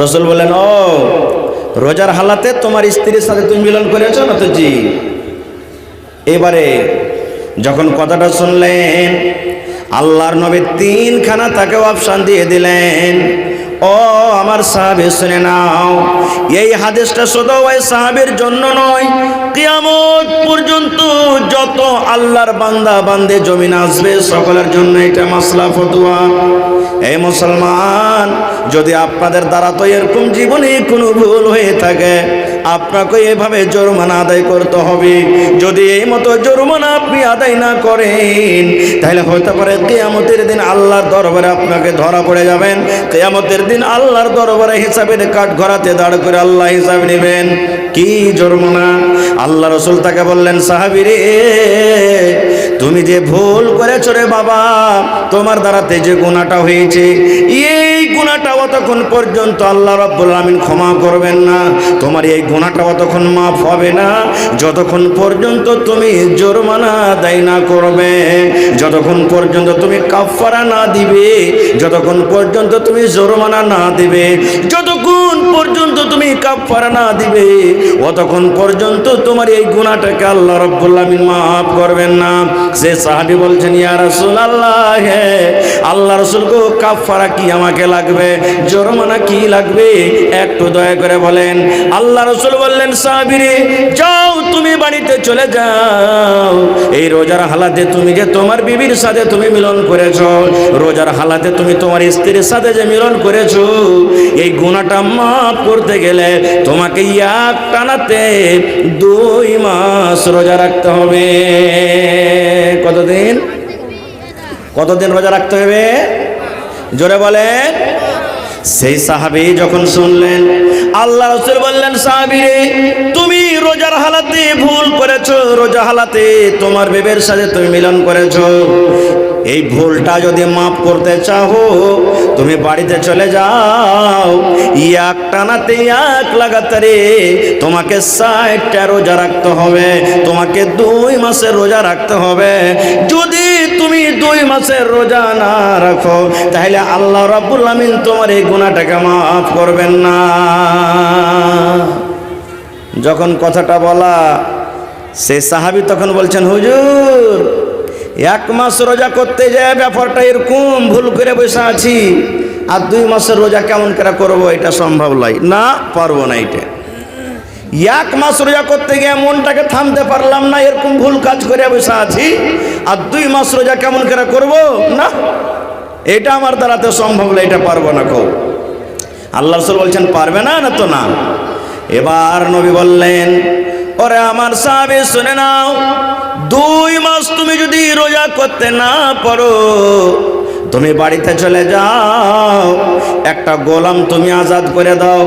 রাসূল বললেন, ও রোজার হালাতে তোমার স্ত্রীর সাথে তুমি মিলন করেছো না? তো জি। এবারে যখন কথাটা শুনলেন, আল্লাহর নবী তিনখানা তাকে অপশন দিয়ে দিলেন। ও আমার সাহাবী, শুনে নাও, এই হাদিসটা শুধু ওই সাহাবীর জন্য নয়, কিয়ামত পর্যন্ত যত আল্লাহর বান্দা বান্দে জমিন আসবে সকলের জন্য এটা মাসলা ফতোয়া। এই মুসলমান, যদি আপনাদের দ্বারা তো এরকম জীবনে কোনো ভুল হয়ে থাকে, আপনাকে এভাবে জরিমানা আদায় করতে হবে। যদি এই মতো জরিমানা আপনি আদায় না করেন, তাহলে হতে পারে কিয়ামতের দিন আল্লাহর দরবারে আপনাকে ধরা পড়ে যাবেন। কিয়ামতের দিন আল্লাহর দরবারে হিসাবের কাঠগড়াতে দাঁড় করে আল্লাহ হিসাব নেবেন। কি জরিমানা? আল্লাহ রাসূল তাকে বললেন, সাহাবী রে, তুমি যে ভুল করেছো রে বাবা, তোমার দ্বারাতে যে গুনাহটা হয়েছে, এই গুনাহটা অতক্ষণ পর্যন্ত আল্লাহ রাব্বুল আলামিন ক্ষমা করবেন না। তোমার এই গুনাহটা অতক্ষণ মাফ হবে না যতক্ষণ পর্যন্ত তুমি জরিমানা আদায় না করবে, যতক্ষণ পর্যন্ত তুমি কাফারা না দিবে, যতক্ষণ পর্যন্ত তুমি জরিমানা না দিবে, যতক্ষণ পর্যন্ত তুমি কাফারা না দিবে, অতক্ষণ পর্যন্ত তোমার এই গুনাহটাকে আল্লাহ রাব্বুল আলামিন মাফ করবেন না। সে সাহাবী বলছেন, ইয়া রাসূলুল্লাহ, আল্লাহ রাসূল গো, কাফারা কি আমাকে লাগবে, জরিমানা কি লাগবে, একটু দয়া করে বলেন। আল্লাহ রাসূল বললেন, সাহাবী রে, যাও তুমি বাড়িতে চলে যাও। এই রোজার হালাতে তুমি যে তোমার বিবির সাথে তুমি মিলন করেছো, রোজার হালাতে তুমি তোমার স্ত্রীর সাথে যে মিলন করেছো, এই গুনাহটা মাফ করতে গেলে তোমাকে এক টানাতে 2 মাস রোজা রাখতে হবে। কতদিন? কতদিন রোজা রাখতে হবে? জোরে বলেন। সেই সাহাবী যখন শুনলেন, আল্লাহ রাসূল বললেন, সাহাবী রে, তুমি রোজার হালাতে ভুল করেছো, রোজা হালাতে তোমার বিবির সাথে তুমি মিলন করেছো। এই ভুলটা যদি মাফ করতে চাও, তুমি বাড়িতে চলে যাও, এক টানাতে এক লাগাতারে তোমাকে 60টা রোজা রাখতে হবে, তোমাকে 2 মাসের রোজা রাখতে হবে। যদি তুমি 2 মাসের রোজা না রাখো, তাহলে আল্লাহ রাব্বুল আলামিন তোমার এই গুনাহটাকে মাফ করবেন না। যখন কথাটা বলা, সে সাহাবী তখন বলছেন, হুজুর, 1 মাস রোজা করতে যায় ব্যাপারটা এরকম ভুল করে বসে আছি, আর 2 মাসের রোজা কেমন করে করবো, এটা সম্ভব নয়, না পারবো না। এটা 1 মাস রোজা করতে গিয়ে মনটাকে থামতে পারলাম না, এরকম ভুল কাজ করে বসে আছি, আর 2 মাস রোজা কেমন করে করবো, না, এটা আমার দ্বারাতে সম্ভব না, এটা পারবো না। কো আল্লাহ রাসূল বলছেন, পারবে না? না তো না। এবার নবী বললেন, ওরে আমার সাহাবী, শুনে নাও, 2 মাস তুমি যদি রোজা করতে না পারো, তুমি বাড়িতে চলে যাও, একটা গোলাম তুমি আজাদ করে দাও,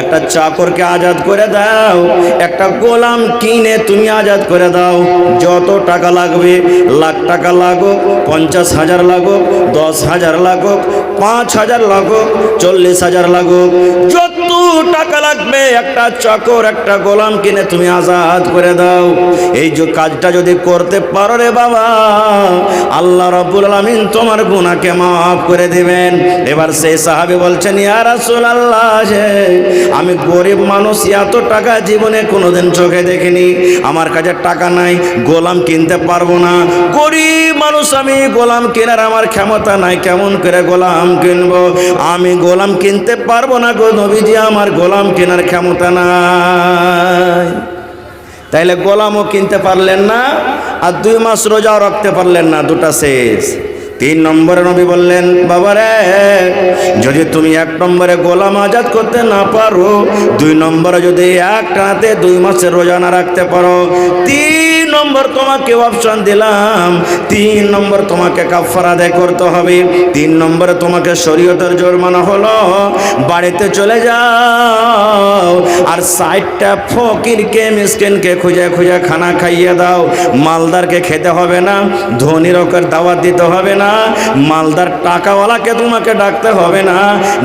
একটা চাকরকে আজাদ করে দাও, একটা গোলাম কিনে তুমি আজাদ করে দাও। যত টাকা লাগবে, লাখ টাকা লাগুক, 50,000 লাগুক, 10,000 লাগুক, 5,000 লাগুক, 40,000 লাগুক, যত টাকা লাগবে, একটা চাকর একটা গোলাম কিনে তুমি আজাদ করে দাও। এই যে কাজটা যদি করতে পারো রে বাবা, আল্লাহ রাব্বুল আলামিন তোমার গুনাহকে মাফ করে দিবেন। এবার সেই সাহাবী বলছেন, ইয়া রাসূলুল্লাহ, আমি গরিব মানুষ, এত টাকা জীবনে কোনোদিন চোখে দেখিনি, আমার কাছে টাকা নাই, গোলাম কিনতে পারবো না, গরিব মানুষ আমি, গোলাম কেনার আমার ক্ষমতা নাই, কেমন করে গোলাম কিনবো, আমি গোলাম কিনতে পারবো না গো নবীজি, আমার গোলাম কেনার ক্ষমতা নাই। তাইলে গোলামও কিনতে পারলেন না, আর 2 মাস রোজাও রাখতে পারলেন না, দুটা শেষ। 3 নম্বরে নবী বললেন, বাবারে, যদি তুমি 1 নম্বরে গোলাম আজাদ করতে না পারো, 2 নম্বরে যদি এক টানাতে 2 মাসের রোজা না রাখতে পারো, 3 নম্বর তোমাকে অপশন দিলাম, 3 নম্বর তোমাকে কাফারা আদায় করতে হবে। 3 নম্বরে তোমাকে শরীয়তের জরিমানা হলো, বাড়িতে চলে যাও, আর 60টা ফকিরকে মিসকিনকে খুঁজে খুঁজে খানা খাইয়ে দাও। মালদারকে খেতে হবে না, ধনী লোকের দাওয়াত দিতে হবে না, না, মালদার টাকাওয়ালাকে তোমাকে ডাকতে হবে না।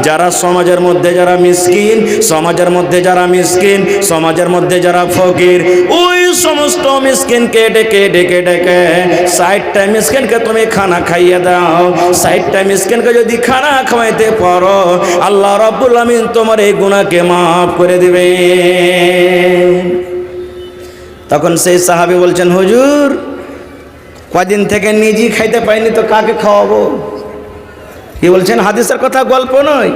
যারা সমাজের মধ্যে যারা মিসকিন, সমাজের মধ্যে যারা মিসকিন, সমাজের মধ্যে যারা ফকির, ওই সমস্ত মিসকিনকে ডেকে ডেকে ডেকে 60টা মিসকিনকে তুমি খানা খাইয়ে দাও। 60টা মিসকিনকে যদি খানা খাওয়াইতে পারো, আল্লাহ রাব্বুল আমিন তোমার এই গুনাহকে মাফ করে দিবে। তখন সেই সাহাবী বলছেন, হুজুর কদিন থেকে নিজেই খাইতে পাইনি তো কাকে খাওয়াবো? কি বলছেন? হাদিসের কথা, গল্প নয়।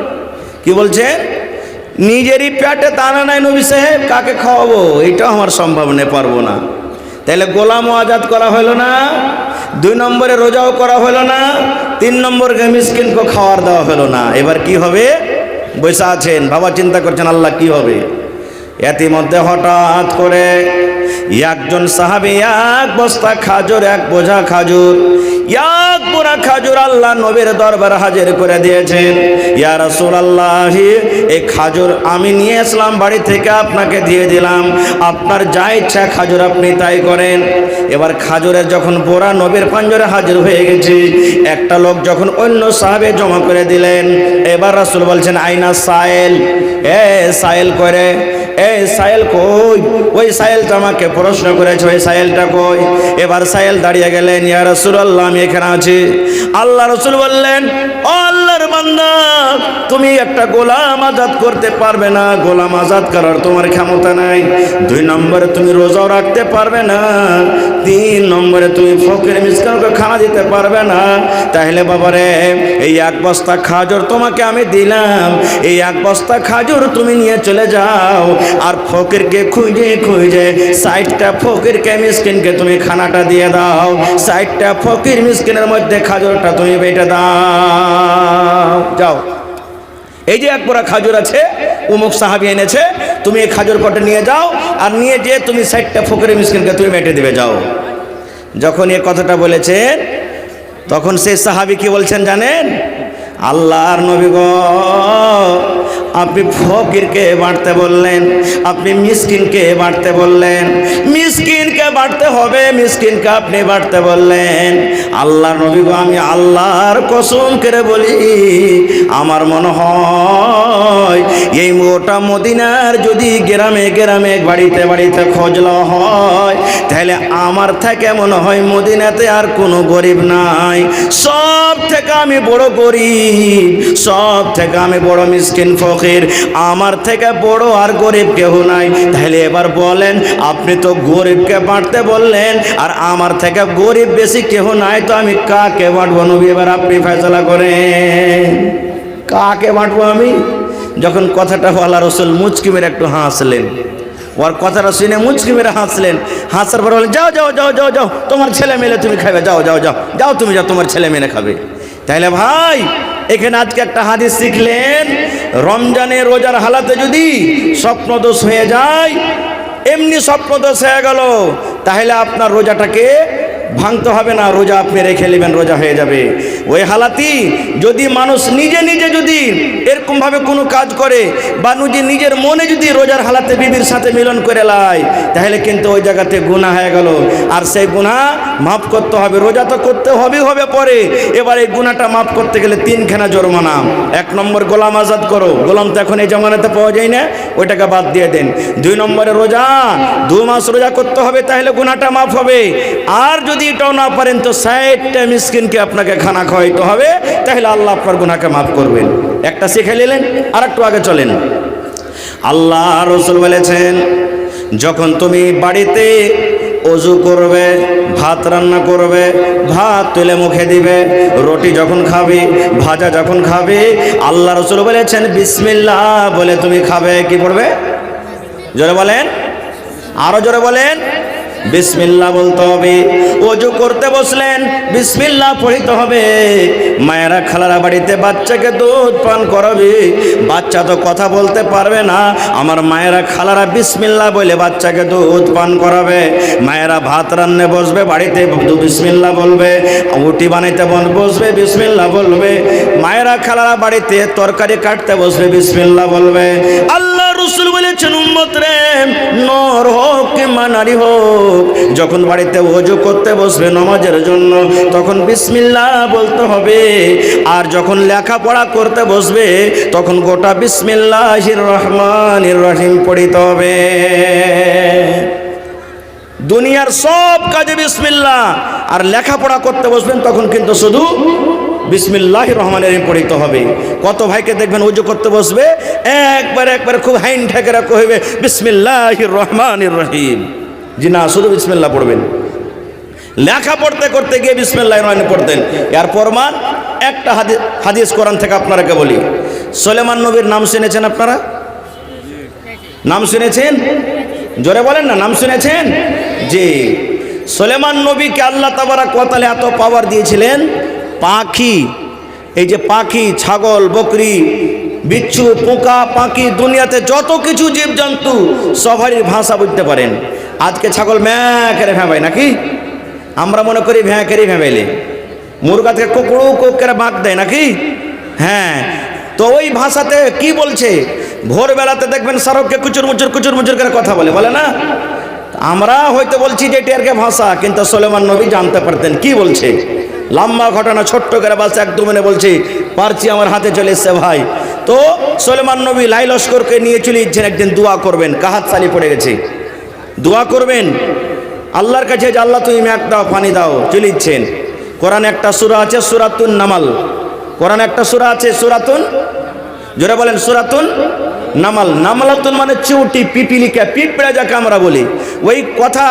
কি বলছেন? নিজেরই পেটে দানা নাই নবী সাহেব, কাকে খাওয়াবো? এটাও আমার সম্ভব নেই, পারবো না। তাহলে গোলামও আজাদ করা হলো না, 2 নম্বরে রোজাও করা হলো না, 3 নম্বরে মিসকিনকে খাওয়ার দেওয়া হলো না। এবার কি হবে? বসে আছেন, বাবা চিন্তা করছেন আল্লাহ কি হবে। ইতিমধ্যে হঠাৎ করে একজন সাহাবী 1 বস্তা খাজুর, 1 বোঝা খাজুর, 1 পুরা খাজুর আল্লাহ নবীর দরবারে হাজির করে দিয়েছেন। ইয়া রাসূলুল্লাহ, এই খাজুর আমি নিয়ে আসলাম বাড়ি থেকে, আপনাকে দিয়ে দিলাম, আপনার যা ইচ্ছা খাজুর আপনি তাই করেন। এবার খাজুরের যখন বোরা নবীর পাঞ্জরে হাজির হয়ে গেছে, একটা লোক যখন অন্য সাহাবে জমা করে দিলেন, এবার রাসূল বলছেন, আইনা সাইল, সাইল করে, সাইল কই? ওই সাইলটা আমাকে প্রশ্ন করেছে, ওই সাইলটা কই? এবার সাইল দাঁড়িয়ে গেলেন, ইয়া রাসূলুল্লাহ আমি এখানে আছি। আল্লাহ রাসূল বললেন, ও আল্লাহর বান্দা, তুমি একটা গোলাম আজাদ করতে পারবে না, গোলাম আজাদ করার তোমার ক্ষমতা নাই। 2 নম্বরে তুমি রোজাও রাখতে পারবে না, 3 নম্বরে তুমি ফকির মিসকিনকে খানা দিতে পারবে না। তাহলে বাবারে, এই 1 বস্তা খাজুর তোমাকে আমি দিলাম, এই 1 বস্তা খাজুর তুমি নিয়ে চলে যাও, আর ফকিরকে খুঁজে খুঁজে 60টা ফকিরকে মিসকিনকে তুমি খানাটা দিয়ে দাও। 60টা ফকির মিসকিনের মধ্যে খাজুরটা তুমি বেটে দাও। যাও, এই যে 1 পোরা খাজুর আছে, অমুক সাহাবী এনেছে, তুমি এই খাজুর কটা নিয়ে যাও, আর নিয়ে যেয়ে তুমি 60টা ফকির মিসকিনকে তুমি বেটে দিবে, যাও। যখন এই কথাটা বলেছেন, তখন সেই সাহাবী কি বলছেন জানেন? আল্লাহর নবী গো, আপনি ফকিরকে বাঁটতে বললেন, আপনি মিসকিনকে বাঁটতে বললেন, মিসকিনকে বাঁটতে হবে, মিসকিনকে আপনি বাঁটতে বললেন। আল্লাহর নবী গো, আমি আল্লাহর কসম করে বলি, আমার মনে হয় এই মোটা মদিনার যদি গ্রামে গ্রামে বাড়িতে বাড়িতে খোঁজ লওয়া হয়, তাহলে আমার থেকে মনে হয় মদিনাতে আর কোনো গরিব নাই। সব থেকে আমি বড় গরিব, সব থেকে আমি বড় মিসকিন ফকির, আমার থেকে বড় আর গরিব কেউ নাই। তাহলে এবার বলেন, আপনি তো গরিবকে বাঁটতে বললেন, আর আমার থেকে গরিব বেশি কেউ নাই, তো আমি কাকে বাঁটবো নবী? এবার আপনি ফয়সালা করেন, কাকে বাঁটবো আমি? যখন কথাটা আল্লাহ রাসূল মুচকি মেরে একটু হাসলেন, ওর কথাটা শুনে মুচকি মেরে হাসলেন। হাসার পর বলেন, যাও যাও যাও যাও যাও, তোমার ছেলে মেলে তুমি খাবে, যাও যাও যাও যাও, তুমি যাও, তোমার ছেলে মেলে খাবে। তাইলে ভাই, এখানে আজকে একটা হাদিস শিখলেন, রমজানে রোজার হালাতে যদি স্বপ্নদোষ হয়ে যায়, এমনি স্বপ্নদোষ হয়ে গেল, তাহলে আপনার রোজাটাকে ভাঙতে হবে না, রোজা আপনি রেখে নেবেন, রোজা হয়ে যাবে। ওই হালাতি যদি মানুষ নিজে নিজে যদি এরকমভাবে কোনো কাজ করে, বা নিজের মনে যদি রোজার হালাতে বিবির সাথে মিলন করে লাই, তাহলে কিন্তু ওই জায়গাতে গুনাহ হয়ে গেল, আর সেই গুনাহ মাফ করতে হবে। রোজা তো করতে হবে পরে, এবার এই গুনাহটা মাফ করতে গেলে 3খানা জরিমানা। 1 নম্বর গোলাম আজাদ করো, গোলাম তো এখন এই জমানাতে পাওয়া যায় না, ওইটাকে বাদ দিয়ে দেন। 2 নম্বরে রোজা, 2 মাস রোজা করতে হবে, তাহলে গুনাহটা মাফ হবে। আর যদি এটাও না পারেন, তো 60টা মিসকিনকে আপনাকে খানা খাওয়াইতে হবে, তাহলে আল্লাহ আপনার গুনাহকে মাফ করবেন। একটা শিখে নিলেন, আর একটু আগে চলেন। আল্লাহ রাসূল বলেছেন, যখন তুমি বাড়িতে ওযু করবে, ভাত রান্না করবে, ভাত তুলে মুখে দিবে, রুটি যখন খাবে, ভাজা যখন খাবে, আল্লাহ রাসূল বলেছেন বিসমিল্লাহ বলে তুমি খাবে। কি পড়বে? জোরে বলেন, আরো জোরে বলেন। বিসমিল্লাহ বলতে হবে। ওযু করতে বসলেন, বিসমিল্লাহ পড়তে হবে। মায়েরা খালারা বাড়িতে বাচ্চাকে দুধ পান করাবে, বাচ্চা তো কথা বলতে পারবে না, আমার মায়েরা খালারা বিসমিল্লাহ বলে বাচ্চাকে দুধ পান করাবে। মায়েরা ভাত রান্নে বসবে, বাড়িতে বিসমিল্লাহ বলবে, রুটি বানাইতে বসবে, বিসমিল্লাহ বলবে। মায়েরা খালারা বাড়িতে তরকারি কাটতে বসবে, বিসমিল্লাহ বলবে। আল্লাহ রাসূল বলে বলেছেন উম্মত রে, নর হোক কিংবা নারী হোক, যখন বাড়িতে ওযু করতে বসবে নামাজের জন্য তখন বিসমিল্লাহ বলতে হবে। আর যখন লেখাপড়া করতে বসবে তখন গোটা বিসমিল্লাহির রহমানির রহিম পড়িতে হবে। দুনিয়ার সব কাজে বিসমিল্লাহ, আর লেখাপড়া করতে বসবেন তখন কিন্তু শুধু বিসমিল্লাহির রহমানির রহিম পড়িতে হবে। কত ভাইকে দেখবেন ওযু করতে বসবে একবার খুব হাইন ঠেকেরা কইবে বিসমিল্লাহির রহমানির রহিম। জি না, শুধু বিসমিল্লাহ পড়বেন। লেখা পড়তে করতে গিয়ে বিসমিল্লাহির রহমানির পড়তেন। এর প্রমাণ একটা হাদিস কোরআন থেকে আপনারাকে বলি। সুলেমান নবীর নাম শুনেছেন আপনারা? নাম শুনেছেন? জোরে বলেন না, নাম শুনেছেন? জি, সুলেমান নবীকে আল্লাহ তাবারক ওয়া তাআলা এত পাওয়ার দিয়েছিলেন, পাখি, এই যে পাখি, ছাগল, বকরি, বিচ্ছু, পোকা, পাখি, দুনিয়াতে যত কিছু জীবজন্তু সবারই ভাষা বুঝতে পারেন। আজকে ছাগল ম্যাঁ করে ভ্যাঁবাই নাকি? আমরা মনে করি ভ্যাঁ করে ভ্যাঁবাইলে। মুরগা থেকে কুকুরু কুক করে বাঁক দেয় নাকি? হ্যাঁ, তো ওই ভাষাতে কি বলছে? ভোরবেলাতে দেখবেন সারককে কুচুর মুচুর করে কথা বলে না? আমরা হয়তো বলছি যে এটাকে ভাষা, কিন্তু সুলেমান নবী জানতে পারতেন কি বলছে। লম্বা ঘটনা ছোট্ট করে বলছে, এক দু মিনিটে বলছি পারছি, আমার হাতে চলে এসছে ভাই। তো সুলেমান নবী লাই লস্করকে নিয়ে চলে যাচ্ছেন, একদিন দোয়া করবেন, কাহাত সালি পড়ে গেছে, দোয়া করবেন আল্লাহর কাছে যে আল্লাহ তুমি মেঘ দাও, পানি দাও, চলে যাচ্ছেন। কোরআনে একটা সূরা আছে সূরাতুন নামাল, কোরআনে একটা সূরা আছে সূরাতুন, জোরে বলেন সূরাতুন নামাল। নামালাতুন মানে চিউটি, পিপিলিকা, পিঁপড়া যাকে আমরা বলি, ওই কথা